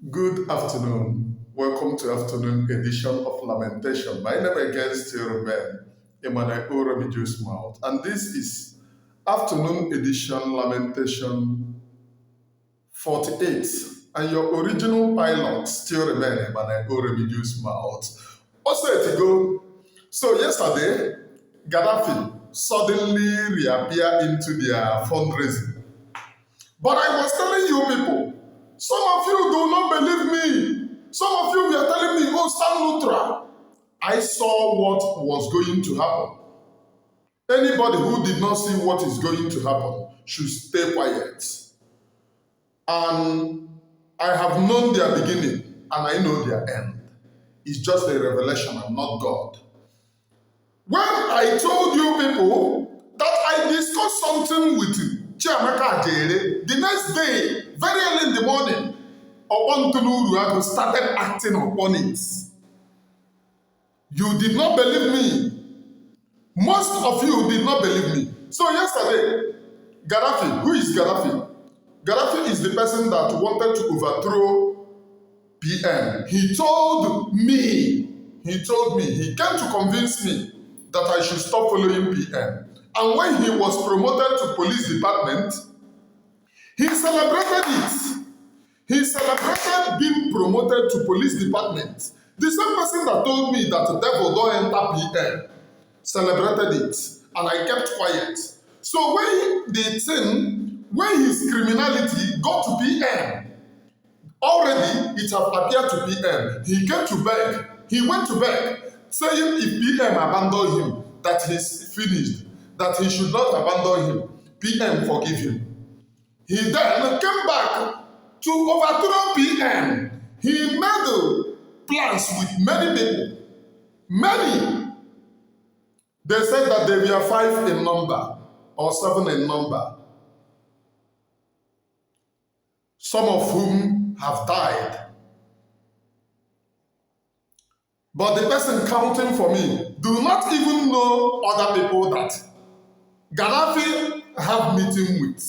Good afternoon. Welcome to afternoon edition of Lamentation. My name again still remain Emmanuel Oromijus Mouth, and this is afternoon edition Lamentation 48. And your original pilot still remain Emmanuel Oromijus Mouth. Also to go. So yesterday, Gaddafi suddenly reappeared into their fundraising. But I was telling you people, some of you do not believe me. Some of you were telling me, oh, stand neutral. I saw what was going to happen. Anybody who did not see what is going to happen should stay quiet. And I have known their beginning and I know their end. It's just a revelation, I'm not God. When I told you people that I discussed something with Chiamaka Ajaere, the next day, very early in the morning, Uruagus started acting upon it. You did not believe me. Most of you did not believe me. So yesterday, Gaddafi, who is Gaddafi? Gaddafi is the person that wanted to overthrow PM. He told me, he came to convince me that I should stop following PM. And when he was promoted to police department, he celebrated it. He celebrated being promoted to police department. The same person that told me that the devil don't enter PM celebrated it, and I kept quiet. So when his criminality got to PM, already it had appeared to PM. He came to beg. He went to beg, saying if PM abandoned him, that he's finished, that he should not abandon him. PM forgive him. He then came back to overthrow PM. He made plans with many people. Many. They said that they were 5 in number or 7 in number. Some of whom have died. But the person counting for me do not even know other people that Gaddafi have meeting with.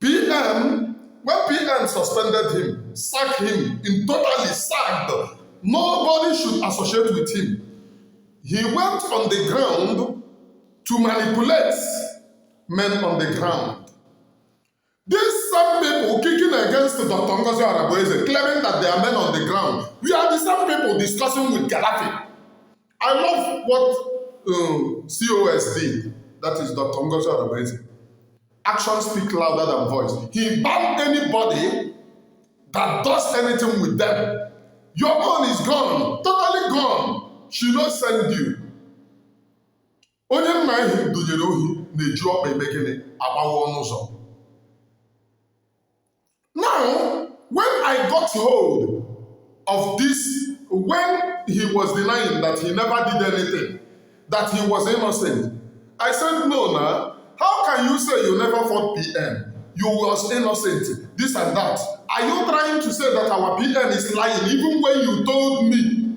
PM, when PM suspended him, sacked him, totally sacked, nobody should associate with him. He went on the ground to manipulate men on the ground. These same people kicking against Dr. Ngozi Araboeze, claiming that they are men on the ground. We are the same people discussing with Gaddafi. I love what COS did, that is Dr. Ngozi Araboeze. Actions speak louder than voice. He banned anybody that does anything with them. Your own is gone, totally gone. She not send you. Onye nna ihe dụnyere ohi na-eji ọkpa eme gịnị agbawa ọnụ ụzọ. Now, when I got hold of this, when he was denying that he never did anything, that he was innocent, I said, no, nah. How can you say you never fought PM? You was innocent, this and that. Are you trying to say that our PM is lying even when you told me?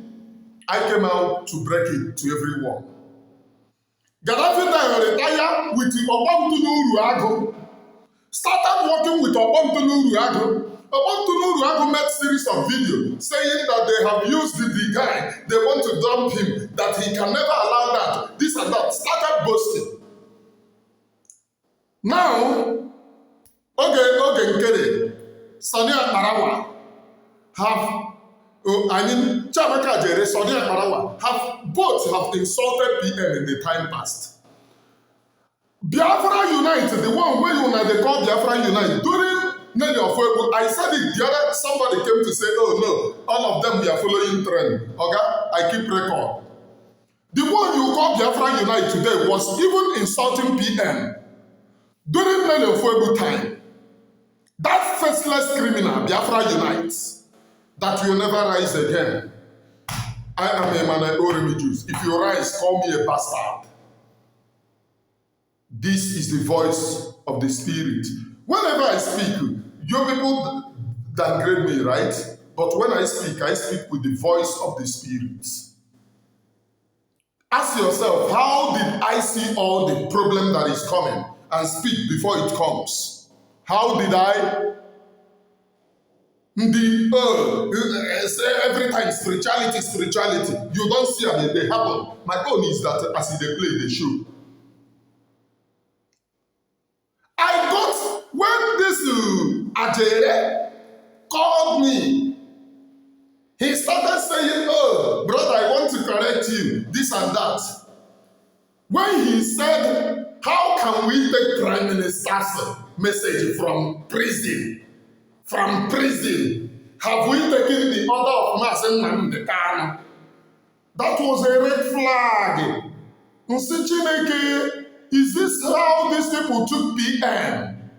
I came out to break it to everyone. Gaddafi retired with Uruagus. Started working with Uruagus. Uruagus made series of videos saying that they have used the guy, they want to dump him, that he can never allow that, this and that. Started boasting. Now, Nkere, Akparawa Chiamaka Ajaere, Akparawa both have insulted PM in the time past. Biafra Unite, the one where they call Biafra Unite, during Nelly of Uruagus, I said it, the other somebody came to say, oh no, all of them we are following trend. Okay, I keep record. The one you call Biafra Unite today was even insulting PM. During Nelly of Uruagus time, that faceless criminal, Biafra Unites, that will never rise again. I am Emmanuel Oromijus. If you rise, call me a bastard. This is the voice of the Spirit. Whenever I speak, you people downgrade me, right? But when I speak with the voice of the Spirit. Ask yourself, how did I see all the problem that is coming and speak before it comes? How did I? Say every time spirituality. You don't see it, they happen. My own is that as they play the show. I got when this Ajaere called me. He started saying, "Oh, brother, I want to correct you, this and that." When he said, "How can we take Prime Minister's message from prison? From prison? Have we taken the order of Mazen Namdekano?" That was a red flag. Nsi Chineke, is this how these people took PM?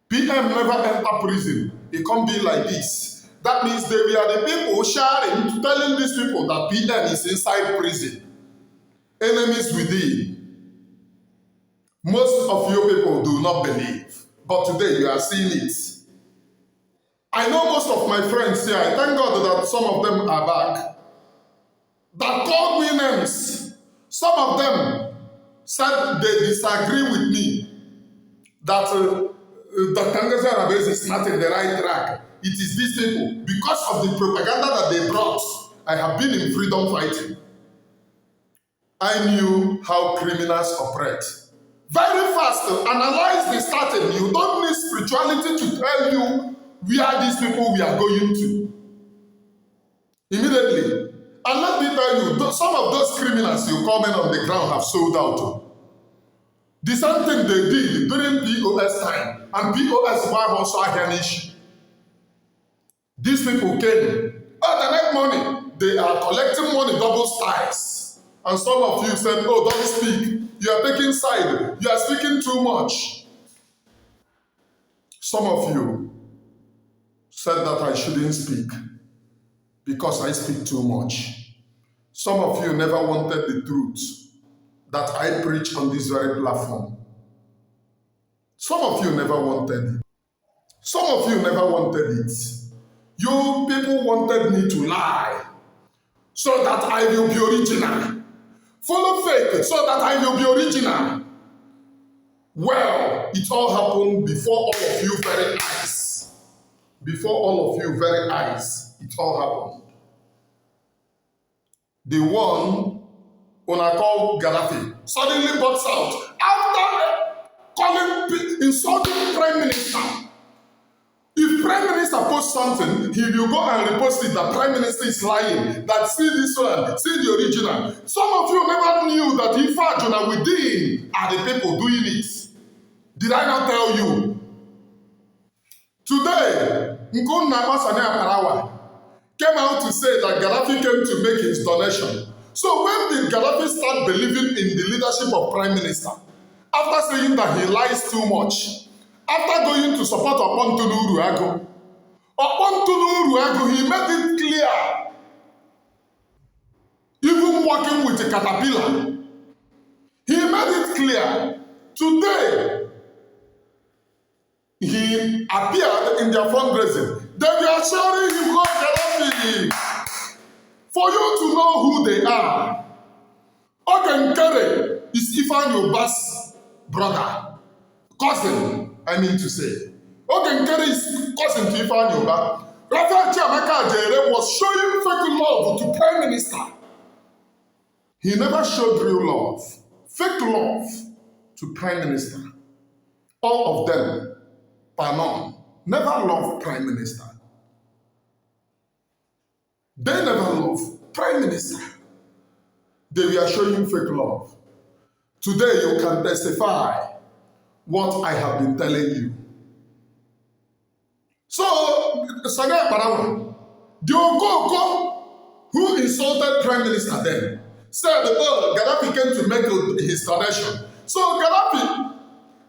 PM never enter prison. It can't be like this. That means they are the people sharing, telling these people that PM is inside prison. Enemies within. Most of you people do not believe. But today you are seeing it. I know most of my friends here, I thank God that some of them are back, that called me names. Some of them said they disagree with me, that Dr. Nkere is not in the right track. It is these people. Because of the propaganda that they brought, I have been in freedom fighting. I knew how criminals operate. Very fast, analyze the starting. You don't need spirituality to tell you where these people we are going to. Immediately. And let me tell you, some of those criminals you comment on the ground have sold out. The same thing they did during POS time. And POS was also an issue. These people came. Oh, they make money. They are collecting money double styles. And some of you said, "Oh, don't speak. You are taking side. You are speaking too much." Some of you said that I shouldn't speak because I speak too much. Some of you never wanted the truth that I preach on this very platform. Some of you never wanted it. Some of you never wanted it. You people wanted me to lie so that I will be original. Follow fake so that I will be original. Well, it all happened before all of you very eyes. Before all of you very eyes, it all happened. The one called Gaddafi suddenly bursts out after insulting Prime Minister. If Prime Minister posts something, he will go and repost it that Prime Minister is lying, that see this one, see the original. Some of you never knew that Ifajuna within are the people doing it. Did I not tell you? Today, Akparawa came out to say that Gaddafi came to make his donation. So when did Gaddafi start believing in the leadership of Prime Minister? After saying that he lies too much. After going to support Uruagus, he made it clear. Even working with a caterpillar, he made it clear. Today, he appeared in their fundraising. They were showing him God Gaddafi. For you to know who they are. Nkere is Ikenga's brother, cousin, I mean to say. Nkere is cousin to Ikenga. Chiamaka Ajaere was showing fake love to Prime Minister. He never showed real love. Fake love to Prime Minister. All of them, par none, never loved Prime Minister. They never loved Prime Minister. They were showing fake love. Today you can testify what I have been telling you. So, Akparawa, the Okoko who insulted Prime Minister then said, "Oh, Gaddafi came to make his donation." So Gaddafi,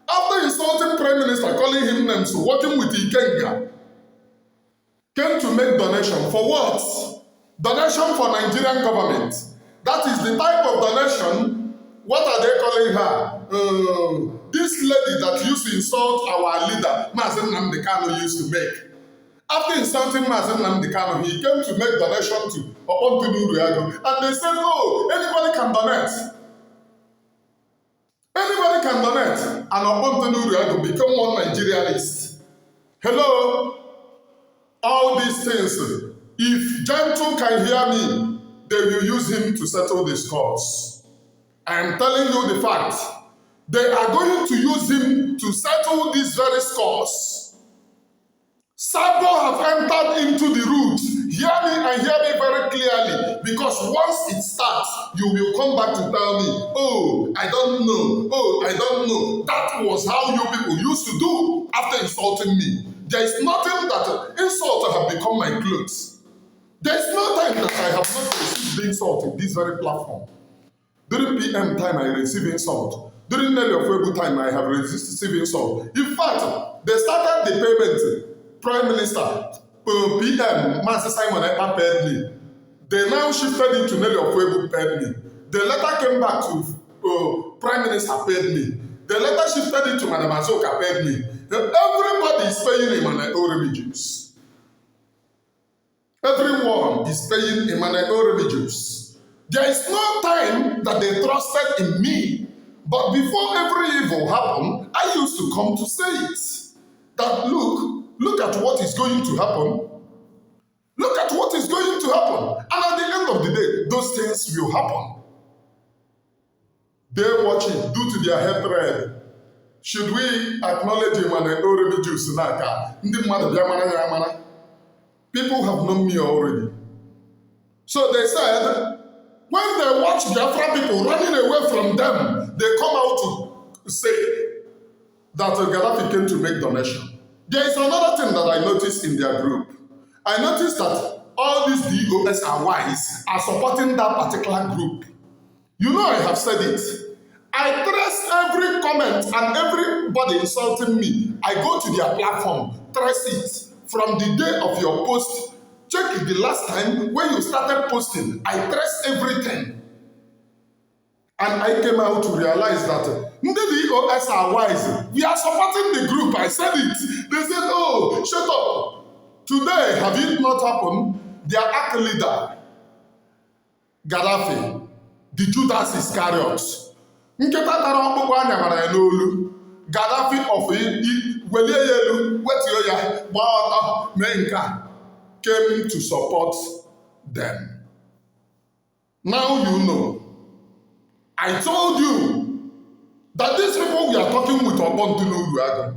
after insulting Prime Minister, calling him names, working with Ikenga, came to make donation for what? Donation for Nigerian government. That is the type of donation. What are they calling her? This lady that used to insult our leader, Mazen Namdekano, used to make. After insulting Mazen Namdekano, he came to make donation to Uruagus. And they said, "Oh, anybody can donate. Anybody can donate." And Uruagus become one Nigerianist. Hello? these things, if gentle can hear me, they will use him to settle the scores. I am telling you the fact. They are going to use him to settle these very scores. Sabo have entered into the root. Hear me and hear me very clearly, because once it starts, you will come back to tell me, oh, I don't know, oh, I don't know. That was how you people used to do after insulting me. There is nothing that insult have become my clothes. There is no time that I have not received the insult in this very platform. During PM time, I receive insult. During Nelly of Webu time, I have received insult. In fact, they started the payment. Prime Minister, PM, Master Simon Ekpa paid me. They now shifted it to Nelly of Webu paid me. The letter came back to Prime Minister paid me. The letter shifted it to Madam Azoka paid me. Everybody is paying Emmanuel Remigius. Everyone is paying Emmanuel Remigius. There is no time that they trusted in me. But before every evil happened, I used to come to say it. That look at what is going to happen. Look at what is going to happen. And at the end of the day, those things will happen. They watch it due to their hatred. Should we acknowledge him and already Jews? People have known me already. So they said, when they watch Biafra people running away from them, they come out to say that Gaddafi came to make donation. There is another thing that I noticed in their group. I noticed that all these DOS are wise are supporting that particular group. You know I have said it. I trace every comment and everybody insulting me. I go to their platform, trace it. From the day of your post, check the last time when you started posting. I trace everything. And I came out to realize that the DOS are wise. We are supporting the group. I said it. They said, oh, shut up. Today, have it not happened? Their arch leader, Gaddafi, the Judas Iscariot, Gaddafi of Menka came to support them. Now you know. I told you that these people we are talking with Uruagus.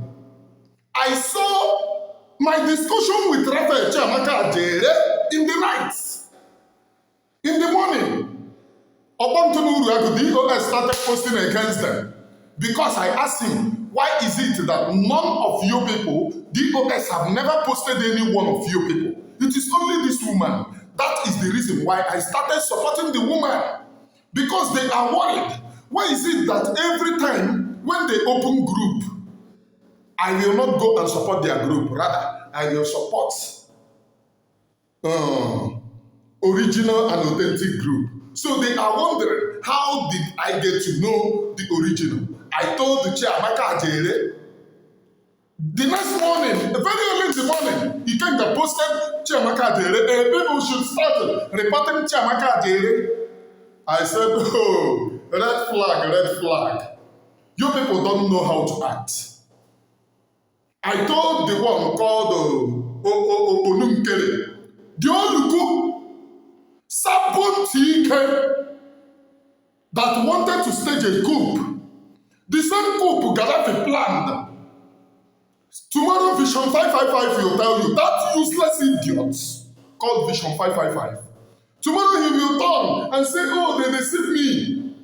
I saw my discussion with Chiamaka Ajaere in the night. In the morning, Uruagus, the DOS started posting against them. Because I asked him, why is it that none of you people, DOS have never posted any one of you people? It is only this woman. That is the reason why I started supporting the woman. Because they are worried. Why is it that every time when they open group, I will not go and support their group. Rather, I will support original and authentic group. So they are wondering, how did I get to know the original? I told the Chiamaka Ajaere. The next morning, very early in the morning, Ikenga posted Chiamaka Ajaere. People should start reporting Chiamaka Ajaere. I said, oh, red flag, red flag. You people don't know how to act. I told the one called Nkere, the Oluku, Saboteur, that wanted to stage a coup. The same coup Gaddafi planned. Tomorrow Vision 555 will tell you that useless idiot called Vision 555. Tomorrow he will turn and say, oh, they deceived me.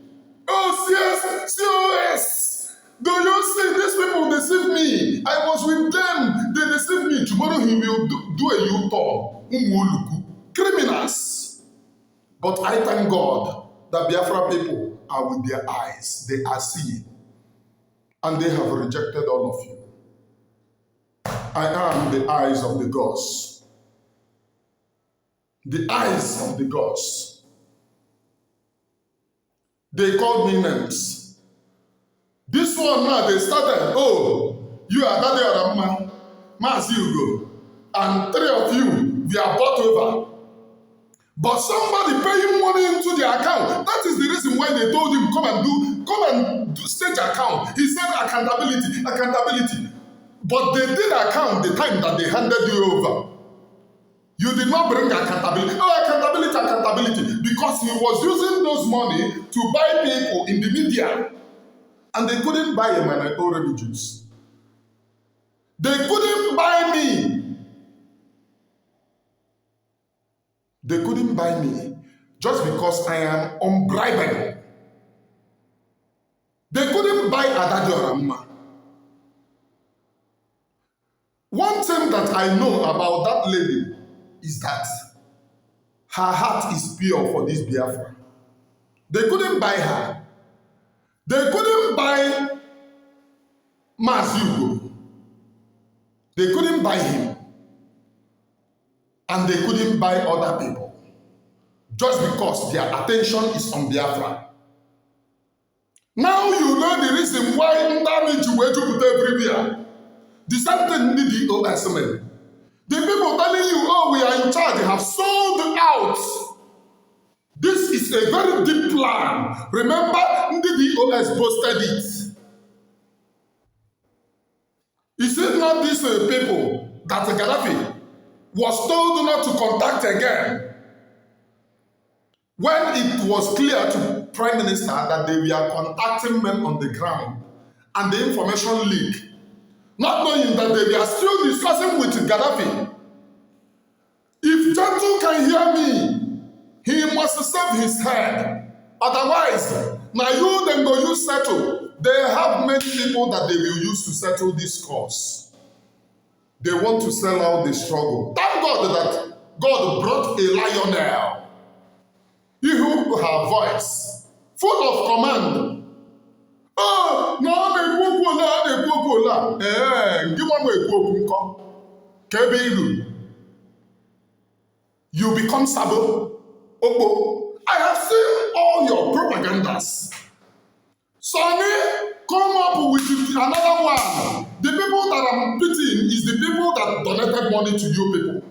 Oh, COS. Do you see these people deceived me? I was with them. They deceived me. Tomorrow he will do a U-turn. Criminals. But I thank God that Biafra people are with their eyes. They are seeing. And they have rejected all of you. I am the eyes of the gods. The eyes of the gods. They called me names. This one now, they started, oh, you are Daddy Aramma, Mazi Ugo, and 3 of you, we are bought over. But somebody paying money into their account. That is the reason why they told him, come and do stage account. He said accountability. But they did account the time that they handed you over. You did not bring accountability. Oh, accountability. Because he was using those money to buy people in the media. And they couldn't buy a minority Jews. They couldn't buy me. They couldn't buy me just because I am unbribable. They couldn't buy Adadioramma. One thing that I know about that lady is that her heart is pure for this Biafra. They couldn't buy her. They couldn't buy Mazugo. They couldn't buy him. And they couldn't buy other people. Just because their attention is on Biafra. Now you know the reason why Ndami were to put everywhere. The same thing need the OSM. The people telling you, oh, we are in charge, they have sold out. This is a very deep plan. Remember, the DOS posted it. Is it not these people that Gaddafi was told not to contact again? When it was clear to Prime Minister that they were contacting men on the ground and the information leaked, not knowing that they were still discussing with Gaddafi. If Gentle can hear me, he must save his head. Otherwise, now you then go use settle. They have many people that they will use to settle this cause. They want to sell out the struggle. Thank God that God brought a lionel. He who her voice, full of command. Oh, no, you become Sabo. Opo. I have seen all your propagandas. Sonny, come up with another one. The people that I'm pitying is the people that donated money to you people.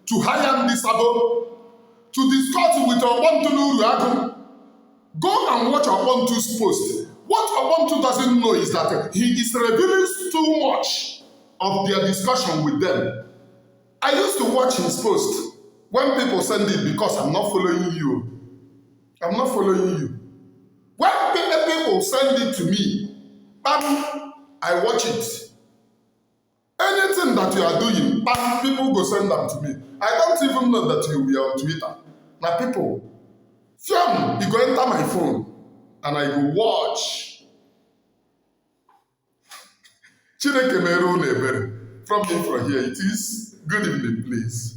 To hire this Sabo. To discuss with Uruagus. Go and watch Ubuntu's post. What Ubuntu doesn't know is that he is revealing too much of their discussion with them. I used to watch his post when people send it because I'm not following you. I'm not following you. When people send it to me, I watch it. Anything that you are doing, people go send them to me. I don't even know that you will be on Twitter. Now people, Fiam, you go enter my phone and I go watch. Chineke meru nebere. From here, it is good evening, please.